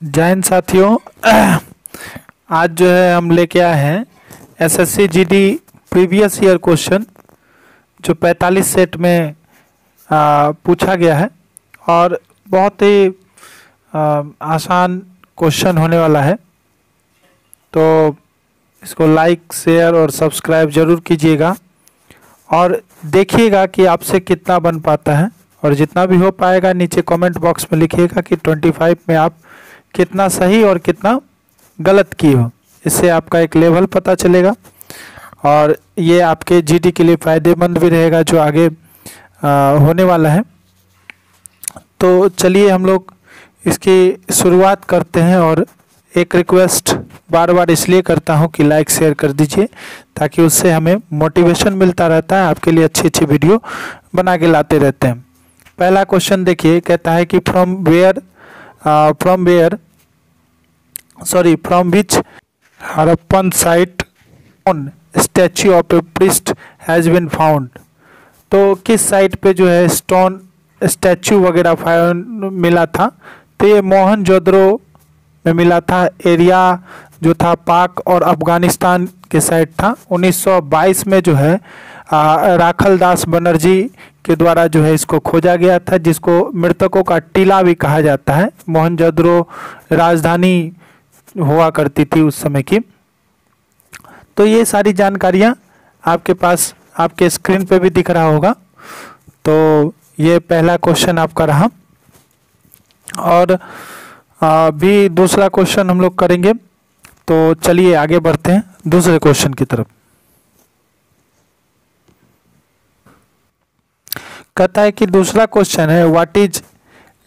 जय हिंद साथियों। आज जो है हम लेके आए हैं SSC GD previous year question जो 45 सेट में पूछा गया है और बहुत ही आसान क्वेश्चन होने वाला है। तो इसको लाइक शेयर और सब्सक्राइब ज़रूर कीजिएगा और देखिएगा कि आपसे कितना बन पाता है, और जितना भी हो पाएगा नीचे कमेंट बॉक्स में लिखिएगा कि 25 में आप कितना सही और कितना गलत किए हो। इससे आपका एक लेवल पता चलेगा और ये आपके जीडी के लिए फ़ायदेमंद भी रहेगा जो आगे होने वाला है। तो चलिए हम लोग इसकी शुरुआत करते हैं, और एक रिक्वेस्ट बार बार इसलिए करता हूं कि लाइक शेयर कर दीजिए ताकि उससे हमें मोटिवेशन मिलता रहता है, आपके लिए अच्छी अच्छी वीडियो बना के लाते रहते हैं। पहला क्वेश्चन देखिए, कहता है कि from which Harappan site on statue of a priest has been found. तो किस साइट पे जो है स्टोन स्टैच्यू वगैरह मिला था? तो ये मोहनजोदड़ो में मिला था। एरिया जो था पाक और अफगानिस्तान के साइड था। 1922 में जो है राखलदास बनर्जी के द्वारा जो है इसको खोजा गया था, जिसको मृतकों का टीला भी कहा जाता है। मोहनजोदड़ो राजधानी हुआ करती थी उस समय की। तो ये सारी जानकारियाँ आपके पास आपके स्क्रीन पे भी दिख रहा होगा। तो ये पहला क्वेश्चन आपका रहा, और भी दूसरा क्वेश्चन हम लोग करेंगे। तो चलिए आगे बढ़ते हैं दूसरे क्वेश्चन की तरफ। कहता है कि दूसरा क्वेश्चन है व्हाट इज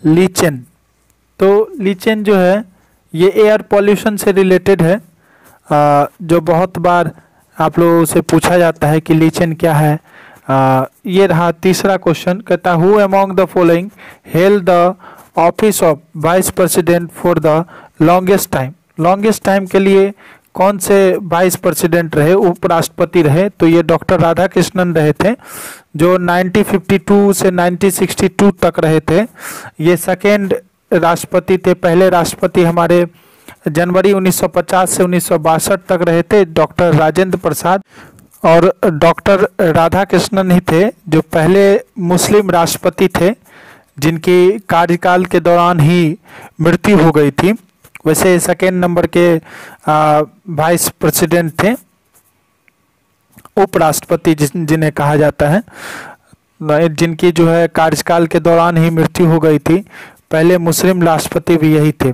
लीचेन। तो लीचेन जो है ये एयर पॉल्यूशन से रिलेटेड है, जो बहुत बार आप लोगों से पूछा जाता है कि लीचेन क्या है। ये रहा तीसरा क्वेश्चन। कहता है who among the following held the office of vice president for the longest time. Longest time के लिए कौन से वाइस प्रेसिडेंट रहे, उपराष्ट्रपति रहे? तो ये डॉक्टर राधाकृष्णन रहे थे, जो 1952 से 1962 तक रहे थे। ये सेकेंड राष्ट्रपति थे। पहले राष्ट्रपति हमारे जनवरी 1950 से 1962 तक रहे थे डॉक्टर राजेंद्र प्रसाद, और डॉक्टर राधाकृष्णन ही थे जो पहले मुस्लिम राष्ट्रपति थे जिनकी कार्यकाल के दौरान ही मृत्यु हो गई थी। वैसे सेकेंड नंबर के वाइस प्रेसिडेंट थे, उपराष्ट्रपति जिन्हें कहा जाता है, जिनकी जो है कार्यकाल के दौरान ही मृत्यु हो गई थी। पहले मुस्लिम राष्ट्रपति भी यही थे।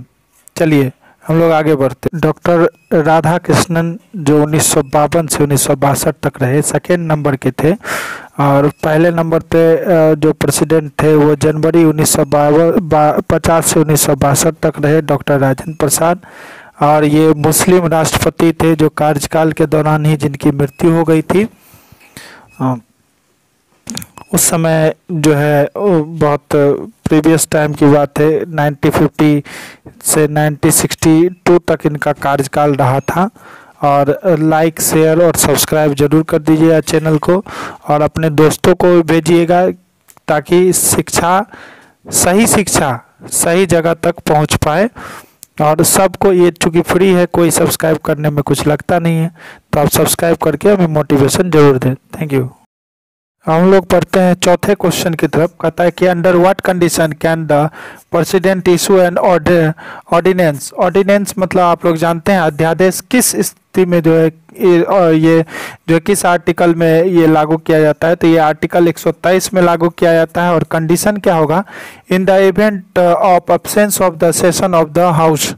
चलिए हम लोग आगे बढ़ते। डॉक्टर राधाकृष्णन जो 1952 से 1962 तक रहे, सेकेंड नंबर के थे, और पहले नंबर पे जो प्रेसिडेंट थे वो जनवरी 1950 से 1962 तक रहे डॉक्टर राजेंद्र प्रसाद, और ये मुस्लिम राष्ट्रपति थे जो कार्यकाल के दौरान ही जिनकी मृत्यु हो गई थी। उस समय जो है बहुत प्रीवियस टाइम की बात है, 1950 से 1962 तक इनका कार्यकाल रहा था। और लाइक शेयर और सब्सक्राइब जरूर कर दीजिएगा चैनल को, और अपने दोस्तों को भेजिएगा ताकि शिक्षा सही जगह तक पहुंच पाए। और सबको ये चूँकि फ्री है, कोई सब्सक्राइब करने में कुछ लगता नहीं है, तो आप सब्सक्राइब करके हमें मोटिवेशन जरूर दें। Thank you. हम लोग पढ़ते हैं चौथे क्वेश्चन की तरफ। कहता है कि under what condition can the president issue an ordinance. Ordinance मतलब आप लोग जानते हैं अध्यादेश। किस स्थिति में जो है ये जो किस आर्टिकल में ये लागू किया जाता है? तो ये आर्टिकल 123 में लागू किया जाता है। और कंडीशन क्या होगा? In the event of absence of the session of the house,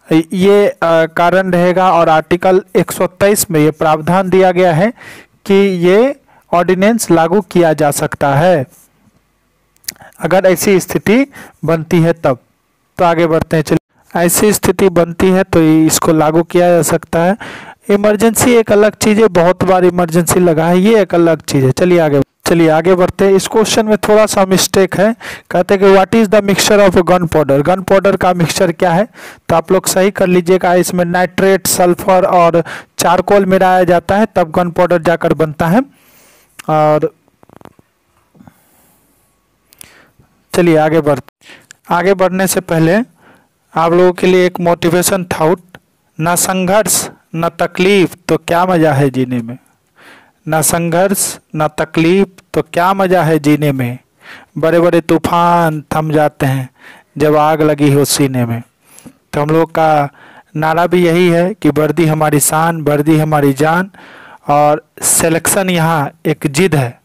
ये कारण रहेगा। और आर्टिकल 123 में ये प्रावधान दिया गया है कि ये ऑर्डिनेंस लागू किया जा सकता है अगर ऐसी स्थिति बनती है तब। तो आगे बढ़ते हैं। चलिए, ऐसी स्थिति बनती है तो इसको लागू किया जा सकता है। इमरजेंसी एक अलग चीज़ है, बहुत बार इमरजेंसी लगा है, ये एक अलग चीज़ है। चलिए आगे बढ़ते हैं। इस क्वेश्चन में थोड़ा सा मिस्टेक है। कहते हैं कि what is the mixture of gun powder. Gun powder का मिक्सचर क्या है? तो आप लोग सही कर लीजिएगा। इसमें नाइट्रेट, सल्फर और चारकोल मिलाया जाता है, तब गन पाउडर जाकर बनता है। और चलिए आगे बढ़ने से पहले आप लोगों के लिए एक मोटिवेशन थॉट, ना संघर्ष न तकलीफ तो क्या मज़ा है जीने में, ना संघर्ष न तकलीफ तो क्या मज़ा है जीने में, बड़े बड़े तूफान थम जाते हैं जब आग लगी हो सीने में। तो हम लोग का नारा भी यही है कि वर्दी हमारी शान, वर्दी हमारी जान, और सिलेक्शन यहाँ एक जिद है।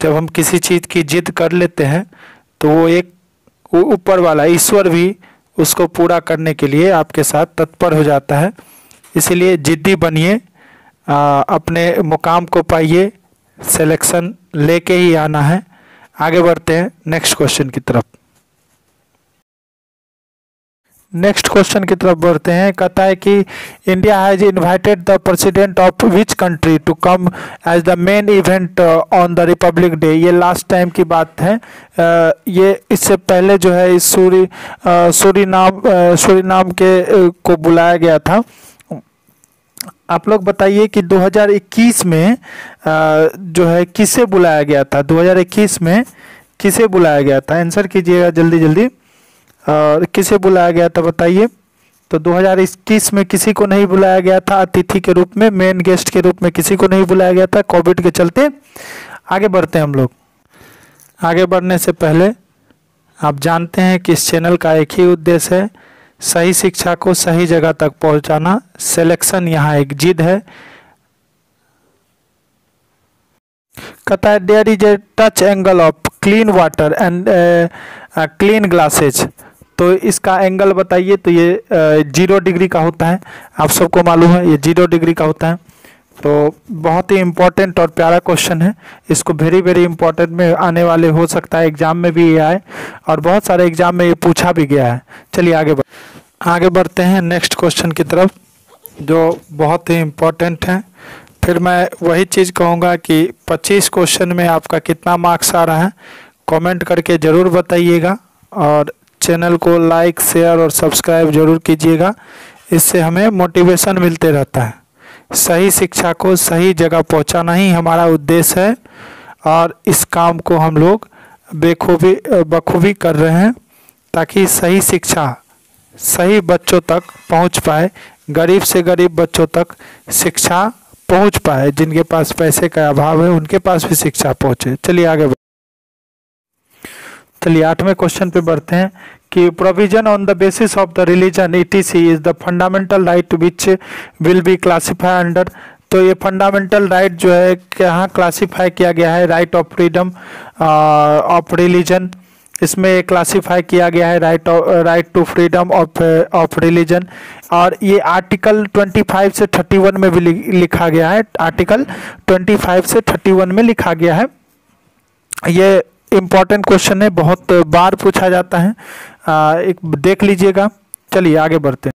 जब हम किसी चीज़ की जिद कर लेते हैं तो वो ऊपर वाला ईश्वर भी उसको पूरा करने के लिए आपके साथ तत्पर हो जाता है। इसीलिए जिद्दी बनिए, अपने मुकाम को पाइए, सिलेक्शन लेके ही आना है। आगे बढ़ते हैं नेक्स्ट क्वेश्चन की तरफ। नेक्स्ट क्वेश्चन की तरफ बढ़ते हैं। कहता है कि India has invited the president of which country to come as the main event on the Republic Day. ये लास्ट टाइम की बात है। ये इससे पहले जो है इस सूरीनाम के को बुलाया गया था। आप लोग बताइए कि 2021 में जो है किसे बुलाया गया था, 2021 में किसे बुलाया गया था? आंसर कीजिएगा जल्दी जल्दी, और किसे बुलाया गया था बताइए। तो 2021 में किसी को नहीं बुलाया गया था अतिथि के रूप में, मेन गेस्ट के रूप में किसी को नहीं बुलाया गया था कोविड के चलते। आगे बढ़ते हैं हम लोग। आगे बढ़ने से पहले आप जानते हैं कि इस चैनल का एक ही उद्देश्य है, सही शिक्षा को सही जगह तक पहुंचाना। सिलेक्शन यहाँ एक जिद है। कहता है there is a touch angle of clean water and clean glasses. तो इसका एंगल बताइए। तो ये 0 डिग्री का होता है, आप सबको मालूम है ये 0 डिग्री का होता है। तो बहुत ही इम्पोर्टेंट और प्यारा क्वेश्चन है। इसको वेरी वेरी इंपॉर्टेंट में आने वाले हो सकता है एग्जाम में भी ये आए, और बहुत सारे एग्जाम में ये पूछा भी गया है। चलिए आगे बढ़ते हैं नेक्स्ट क्वेश्चन की तरफ, जो बहुत ही इम्पोर्टेंट है। फिर मैं वही चीज़ कहूँगा कि 25 क्वेश्चन में आपका कितना मार्क्स आ रहा है कमेंट करके ज़रूर बताइएगा, और चैनल को लाइक शेयर और सब्सक्राइब जरूर कीजिएगा। इससे हमें मोटिवेशन मिलते रहता है। सही शिक्षा को सही जगह पहुंचाना ही हमारा उद्देश्य है, और इस काम को हम लोग बखूबी कर रहे हैं, ताकि सही शिक्षा सही बच्चों तक पहुंच पाए, गरीब से गरीब बच्चों तक शिक्षा पहुंच पाए, जिनके पास पैसे का अभाव है उनके पास भी शिक्षा पहुंचे। चलिए 8वें क्वेश्चन पे बढ़ते हैं कि provision on the basis of the religion ETC is the fundamental right which will be classify under. तो ये फंडामेंटल राइट जो है यहाँ क्लासीफाई किया गया है right of freedom of religion. इसमें क्लासीफाई किया गया है right to freedom of religion, और ये आर्टिकल 25 से 31 में भी लिखा गया है। आर्टिकल 25 से 31 में लिखा गया है। ये इम्पॉर्टेंट क्वेश्चन है, बहुत बार पूछा जाता है, एक देख लीजिएगा। चलिए आगे बढ़ते हैं।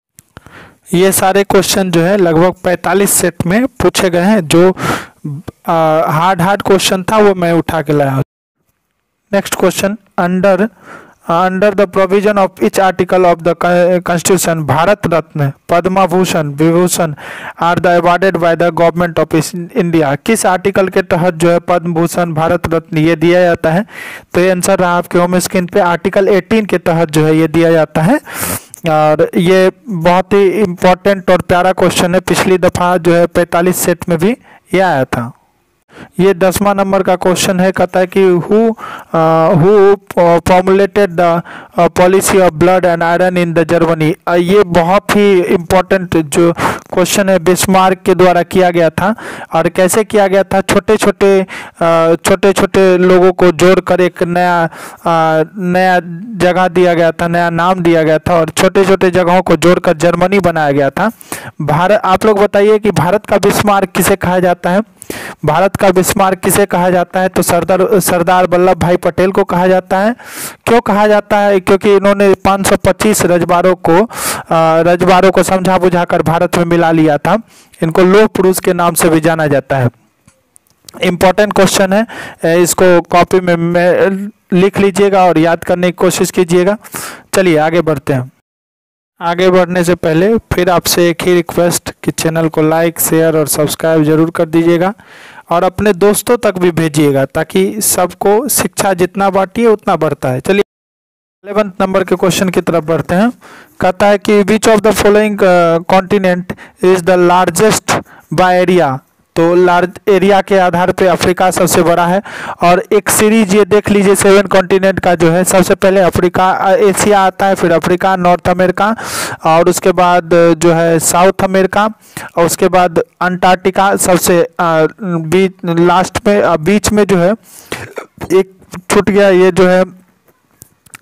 ये सारे क्वेश्चन जो है लगभग 45 सेट में पूछे गए हैं। जो हार्ड क्वेश्चन था वो मैं उठा के लाया हूँ। Next question, under the provision of which article of the constitution Bharat Ratna Padma Bhushan Vibhushan are the awarded by the government of India. किस आर्टिकल के तहत जो है पद्म भूषण भारत रत्न ये दिया जाता है? तो ये आंसर रहा आपके होम स्क्रीन पे, आर्टिकल 18 के तहत जो है ये दिया जाता है। और ये बहुत ही इम्पोर्टेंट और प्यारा क्वेश्चन है। पिछली दफ़ा जो है 45 सेट में भी ये आया था। ये 10वां नंबर का क्वेश्चन है। कहता है कि who formulated the policy of blood and iron in the Germany. ये बहुत ही इम्पोर्टेंट जो क्वेश्चन है बिस्मार्क के द्वारा किया गया था। और कैसे किया गया था? छोटे छोटे लोगों को जोड़कर एक नया जगह दिया गया था, नया नाम दिया गया था, और छोटे छोटे जगहों को जोड़कर जर्मनी बनाया गया था। भारत, आप लोग बताइए कि भारत का बिस्मार्क किसे कहा जाता है? भारत का बिस्मार्क किसे कहा जाता है? तो सरदार वल्लभ भाई पटेल को कहा जाता है। क्यों कहा जाता है? क्योंकि इन्होंने 525 रजवाड़ों को समझा बुझाकर भारत में मिला लिया था। इनको लौह पुरुष के नाम से भी जाना जाता है। इम्पोर्टेंट क्वेश्चन है, इसको कॉपी में लिख लीजिएगा और याद करने की कोशिश कीजिएगा। चलिए आगे बढ़ते हैं। आगे बढ़ने से पहले फिर आपसे एक ही रिक्वेस्ट कि चैनल को लाइक शेयर और सब्सक्राइब जरूर कर दीजिएगा, और अपने दोस्तों तक भी भेजिएगा, ताकि सबको शिक्षा जितना बांटिए उतना बढ़ता है। चलिए 11 नंबर के क्वेश्चन की तरफ बढ़ते हैं। कहता है कि which of the following continent is the largest by area. तो लार्ज एरिया के आधार पे अफ्रीका सबसे बड़ा है। और एक सीरीज ये देख लीजिए 7 कॉन्टिनेंट का जो है, सबसे पहले अफ्रीका एशिया आता है, फिर अफ्रीका, नॉर्थ अमेरिका, और उसके बाद जो है साउथ अमेरिका, और उसके बाद अंटार्कटिका सबसे लास्ट में, बीच में जो है एक छूट गया, ये जो है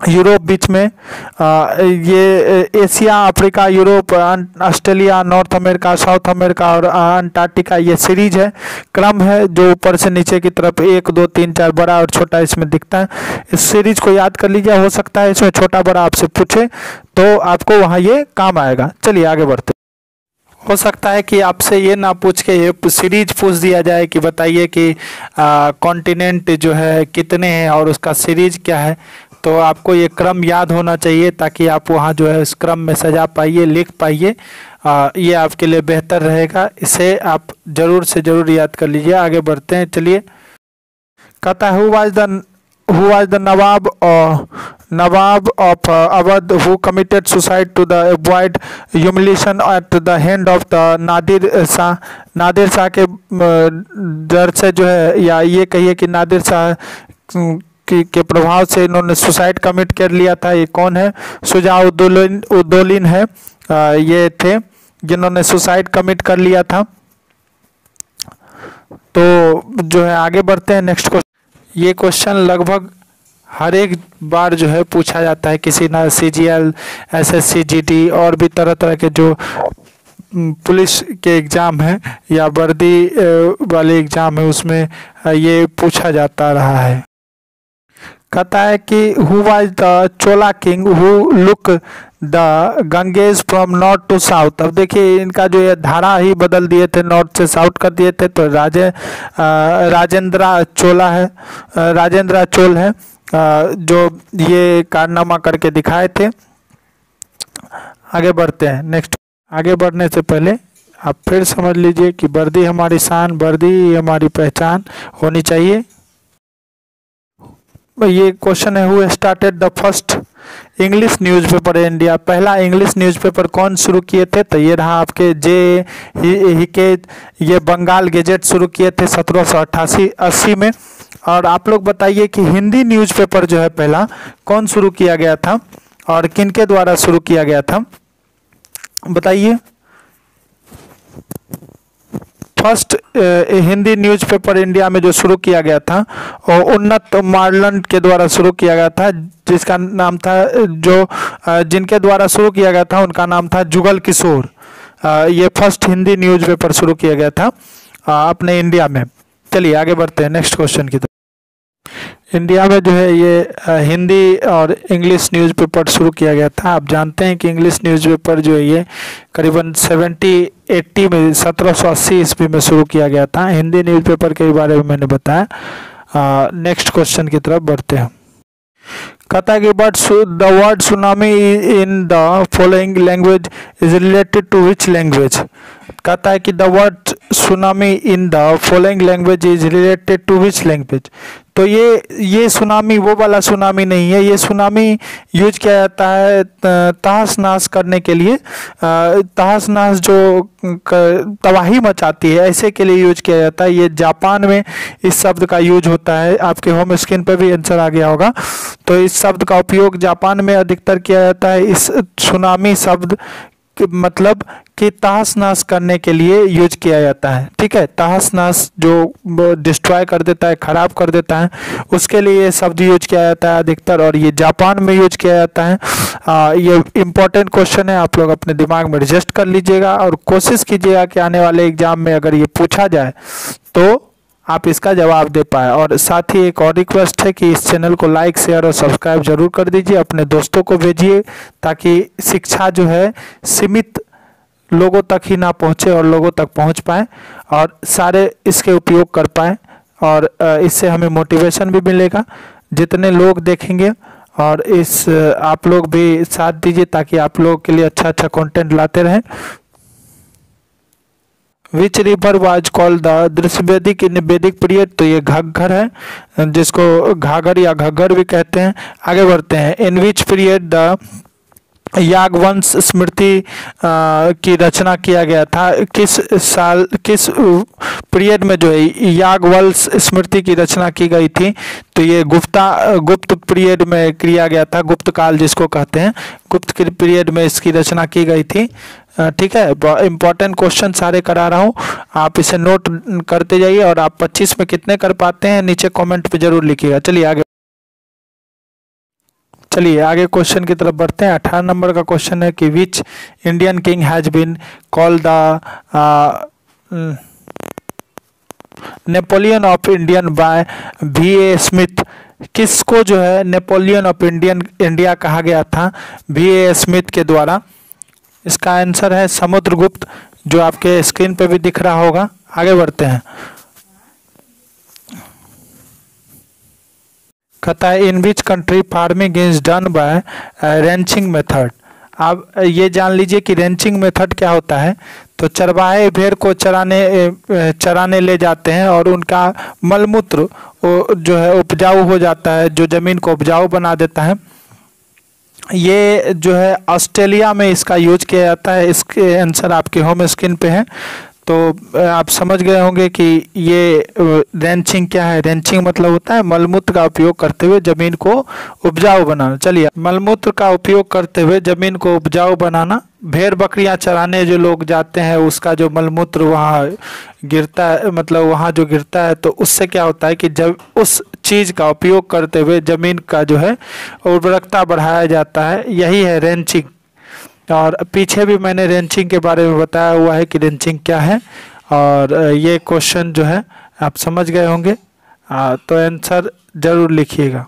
यूरोप बीच में। ये Asia, Africa, Europe, Australia, north America, south America और अंटार्कटिका, ये सीरीज है, क्रम है जो ऊपर से नीचे की तरफ 1 2 3 4 बड़ा और छोटा इसमें दिखता है। इस सीरीज को याद कर लीजिए, हो सकता है इसमें छोटा बड़ा आपसे पूछे तो आपको वहाँ ये काम आएगा। चलिए आगे बढ़ते। हो सकता है कि आपसे ये ना पूछ के ये सीरीज पूछ दिया जाए कि बताइए कि कॉन्टिनेंट जो है कितने हैं और उसका सीरीज क्या है। तो आपको ये क्रम याद होना चाहिए ताकि आप वहाँ जो है इस क्रम में सजा पाइए, लिख पाइए। ये आपके लिए बेहतर रहेगा, इसे आप ज़रूर से ज़रूर याद कर लीजिए। आगे बढ़ते हैं, चलिए। कहता है who was the Nawab of Awadh who committed suicide to the avoid humiliation at the hand of the Nadir Shah. Nadir Shah के डर से जो है, या ये कहिए कि नादिर शाह के प्रभाव से इन्होंने सुसाइड कमिट कर लिया था। ये कौन है? शुजा-उद-दौलिन है, ये थे जिन्होंने सुसाइड कमिट कर लिया था। तो जो है आगे बढ़ते हैं नेक्स्ट क्वेश्चन। ये क्वेश्चन लगभग हर एक बार जो है पूछा जाता है, किसी ना CGL, SSC, GD और भी तरह तरह के जो पुलिस के एग्ज़ाम है या वर्दी वाले एग्ज़ाम है उसमें ये पूछा जाता रहा है। कहता है कि who was the Chola king who look the Ganges from north to south. अब देखिए इनका जो ये धारा ही बदल दिए थे, नॉर्थ से साउथ कर दिए थे। तो राजेंद्र चोला है, राजेंद्र चोल है, जो ये कारनामा करके दिखाए थे। आगे बढ़ते हैं नेक्स्ट। आगे बढ़ने से पहले आप फिर समझ लीजिए कि वर्दी हमारी शान, वर्दी हमारी पहचान होनी चाहिए। ये क्वेश्चन है who started the first English newspaper in India. पहला इंग्लिश न्यूज़पेपर कौन शुरू किए थे? तो ये रहा आपके जे हिके, ये बंगाल गेजेट शुरू किए थे 1788-80 में। और आप लोग बताइए कि हिंदी न्यूज़पेपर जो है पहला कौन शुरू किया गया था और किनके द्वारा शुरू किया गया था, बताइए। फर्स्ट हिंदी न्यूज़पेपर इंडिया में जो शुरू किया गया था और उन्नत मार्लैंड के द्वारा शुरू किया गया था, जिसका नाम था, जो जिनके द्वारा शुरू किया गया था उनका नाम था जुगल किशोर। ये फर्स्ट हिंदी न्यूज़पेपर शुरू किया गया था अपने इंडिया में। चलिए आगे बढ़ते हैं नेक्स्ट क्वेश्चन की तरफ। इंडिया में जो है ये हिंदी और इंग्लिश न्यूज़पेपर शुरू किया गया था। आप जानते हैं कि इंग्लिश न्यूज़पेपर जो है ये करीबन 70-80 में 1780 ईस्वी में शुरू किया गया था। हिंदी न्यूज़पेपर के बारे में मैंने बताया। नेक्स्ट क्वेश्चन की तरफ बढ़ते हैं। कहता है कि the word tsunami in the following language is related to which language. कहता है कि the word tsunami in the following language is related to which language. तो ये सुनामी वो वाला सुनामी नहीं है। ये सुनामी यूज किया जाता है तहस नहस करने के लिए, तहस नहस जो तबाही मचाती है ऐसे के लिए यूज किया जाता है। ये जापान में इस शब्द का यूज होता है। आपके होम स्क्रीन पर भी आंसर आ गया होगा। तो इस शब्द का उपयोग जापान में अधिकतर किया जाता है। इस सुनामी शब्द मतलब कि तहस नहस करने के लिए यूज किया जाता है। ठीक है, तहस नहस जो डिस्ट्रॉय कर देता है, खराब कर देता है, उसके लिए ये शब्द यूज किया जाता है अधिकतर, और ये जापान में यूज किया जाता है। ये इम्पोर्टेंट क्वेश्चन है, आप लोग अपने दिमाग में रजिस्टर कर लीजिएगा और कोशिश कीजिएगा कि आने वाले एग्जाम में अगर ये पूछा जाए तो आप इसका जवाब दे पाए। और साथ ही एक और रिक्वेस्ट है कि इस चैनल को लाइक, शेयर और सब्सक्राइब जरूर कर दीजिए, अपने दोस्तों को भेजिए ताकि शिक्षा जो है सीमित लोगों तक ही ना पहुंचे और लोगों तक पहुंच पाए और सारे इसके उपयोग कर पाए। और इससे हमें मोटिवेशन भी मिलेगा जितने लोग देखेंगे, और इस आप लोग भी साथ दीजिए ताकि आप लोगों के लिए अच्छा अच्छा कंटेंट लाते रहें। Which river was called the दृश्यवेदिक इन वैदिक पीरियड, तो ये घग्गर है जिसको घाघर या घग्गर भी कहते हैं। आगे बढ़ते हैं, इन विच पीरियड द याज्ञवंश स्मृति की रचना किया गया था, किस साल किस पीरियड में जो है याज्ञवंश स्मृति की रचना की गई थी, तो ये गुप्त पीरियड में किया गया था, गुप्त काल जिसको कहते हैं, गुप्त पीरियड में इसकी रचना की गई थी। ठीक है, इंपॉर्टेंट क्वेश्चन सारे करा रहा हूँ, आप इसे नोट करते जाइए और आप 25 में कितने कर पाते हैं नीचे कमेंट पे जरूर लिखिएगा। चलिए आगे क्वेश्चन की तरफ बढ़ते हैं। 18 नंबर का क्वेश्चन है कि which Indian king has been called the Napoleon of Indian by V.A. Smith, किसको जो है नेपोलियन ऑफ इंडिया कहा गया था V.A. स्मिथ के द्वारा? इसका आंसर है समुद्रगुप्त, जो आपके स्क्रीन पे भी दिख रहा होगा। आगे बढ़ते हैं, कहता है in which country farming is done by ranching method. आप ये जान लीजिए कि रेंचिंग मेथड क्या होता है। तो चरवाहे भेड़ को चराने ले जाते हैं और उनका मलमूत्र जो है उपजाऊ हो जाता है, जो ज़मीन को उपजाऊ बना देता है। ये जो है ऑस्ट्रेलिया में इसका यूज किया जाता है। इसके आंसर आपके होम स्क्रीन पे है, तो आप समझ गए होंगे कि ये रेंचिंग क्या है। रेंचिंग मतलब होता है मलमूत्र का उपयोग करते हुए जमीन को उपजाऊ बनाना। चलिए, मलमूत्र का उपयोग करते हुए जमीन को उपजाऊ बनाना। भेड़ बकरियां चराने जो लोग जाते हैं उसका जो मलमूत्र वहाँ गिरता है, मतलब वहाँ जो गिरता है, तो उससे क्या होता है कि जब उस चीज़ का उपयोग करते हुए जमीन का जो है उर्वरकता बढ़ाया जाता है, यही है रेंचिंग। और पीछे भी मैंने रेंचिंग के बारे में बताया हुआ है कि रेंचिंग क्या है, और ये क्वेश्चन जो है आप समझ गए होंगे, तो आंसर जरूर लिखिएगा।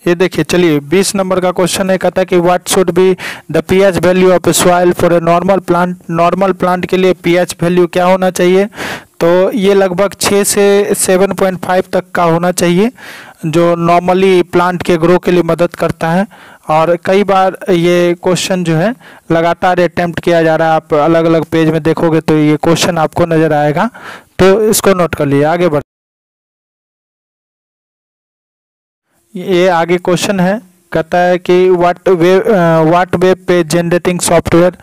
ये देखिए, चलिए 20 नंबर का क्वेश्चन है, कहता है कि what should be the pH value of soil for a normal plant. Normal plant के लिए पीएच वैल्यू क्या होना चाहिए? तो ये लगभग 6 से 7.5 तक का होना चाहिए, जो नॉर्मली प्लांट के ग्रो के लिए मदद करता है। और कई बार ये क्वेश्चन जो है लगातार अटेम्प्ट किया जा रहा है, आप अलग अलग पेज में देखोगे तो ये क्वेश्चन आपको नज़र आएगा, तो इसको नोट कर लिए। आगे बढ़, ये आगे क्वेश्चन है, कहता है कि what web page generating software,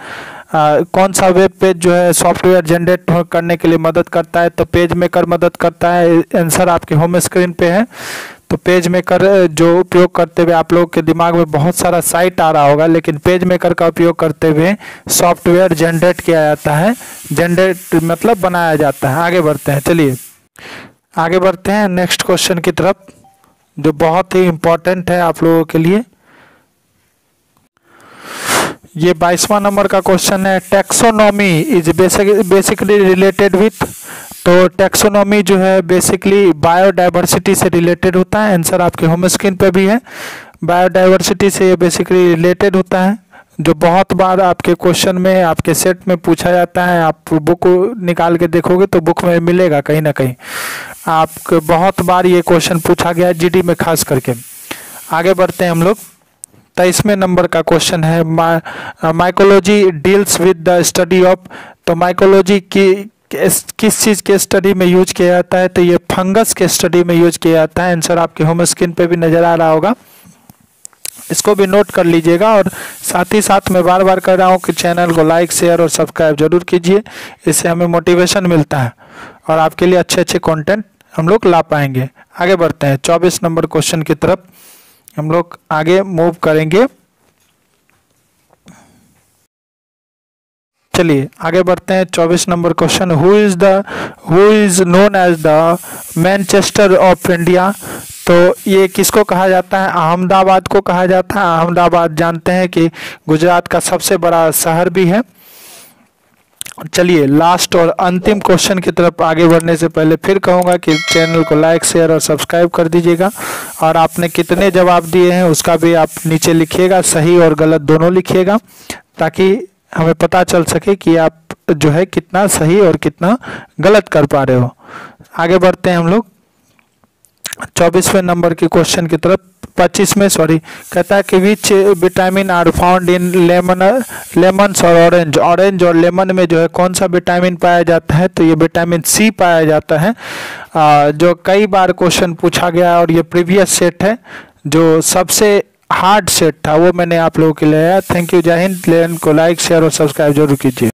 कौन सा वेब पेज जो है सॉफ्टवेयर जनरेट करने के लिए मदद करता है? तो पेज मेकर मदद करता है। आंसर आपके होम स्क्रीन पे है। तो पेज मेकर जो उपयोग करते हुए आप लोगों के दिमाग में बहुत सारा साइट आ रहा होगा, लेकिन पेज मेकर का उपयोग करते हुए सॉफ्टवेयर जनरेट किया जाता है। जनरेट मतलब बनाया जाता है। आगे बढ़ते हैं, चलिए आगे बढ़ते हैं नेक्स्ट क्वेश्चन की तरफ, जो बहुत ही इम्पोर्टेंट है आप लोगों के लिए। ये 22वां नंबर का क्वेश्चन है, taxonomy is basically related with. तो टैक्सोनॉमी जो है बेसिकली बायोडाइवर्सिटी से रिलेटेड होता है। आंसर आपके होम स्क्रीन पे भी है। बायोडाइवर्सिटी से ये बेसिकली रिलेटेड होता है, जो बहुत बार आपके क्वेश्चन में आपके सेट में पूछा जाता है। आप बुक निकाल के देखोगे तो बुक में मिलेगा कहीं ना कहीं, आपको बहुत बार ये क्वेश्चन पूछा गया है, जीडी में खास करके। आगे बढ़ते हैं हम लोग। 23वें नंबर का क्वेश्चन है, mycology deals with the study of. तो माइकोलॉजी की किस चीज़ के स्टडी में यूज किया जाता है? तो ये फंगस के स्टडी में यूज किया जाता है। आंसर आपके होम स्क्रीन पे भी नज़र आ रहा होगा, इसको भी नोट कर लीजिएगा। और साथ ही साथ मैं बार बार कह रहा हूँ कि चैनल को लाइक शेयर और सब्सक्राइब जरूर कीजिए, इससे हमें मोटिवेशन मिलता है और आपके लिए अच्छे अच्छे कंटेंट हम लोग ला पाएंगे। आगे बढ़ते हैं 24 नंबर क्वेश्चन की तरफ हम लोग आगे मूव करेंगे। चलिए आगे बढ़ते हैं 24 number question, who is known as the Manchester of India. तो ये किसको कहा जाता है? अहमदाबाद को कहा जाता है। अहमदाबाद जानते हैं कि गुजरात का सबसे बड़ा शहर भी है। चलिए लास्ट और अंतिम क्वेश्चन की तरफ आगे बढ़ने से पहले फिर कहूँगा कि चैनल को लाइक शेयर और सब्सक्राइब कर दीजिएगा, और आपने कितने जवाब दिए हैं उसका भी आप नीचे लिखिएगा, सही और गलत दोनों लिखिएगा, ताकि हमें पता चल सके कि आप जो है कितना सही और कितना गलत कर पा रहे हो। आगे बढ़ते हैं हम लोग 24वें नंबर के क्वेश्चन की तरफ। 25 में सॉरी कहता है कि which vitamin are found in lemons और ऑरेंज और लेमन में जो है कौन सा विटामिन पाया जाता है, तो ये विटामिन सी पाया जाता है, जो कई बार क्वेश्चन पूछा गया और ये प्रीवियस सेट है। जो सबसे हार्ड सेट था वो मैंने आप लोगों के लिए आया। थैंक यू, जय हिंद। को लाइक शेयर और सब्सक्राइब जरूर कीजिए।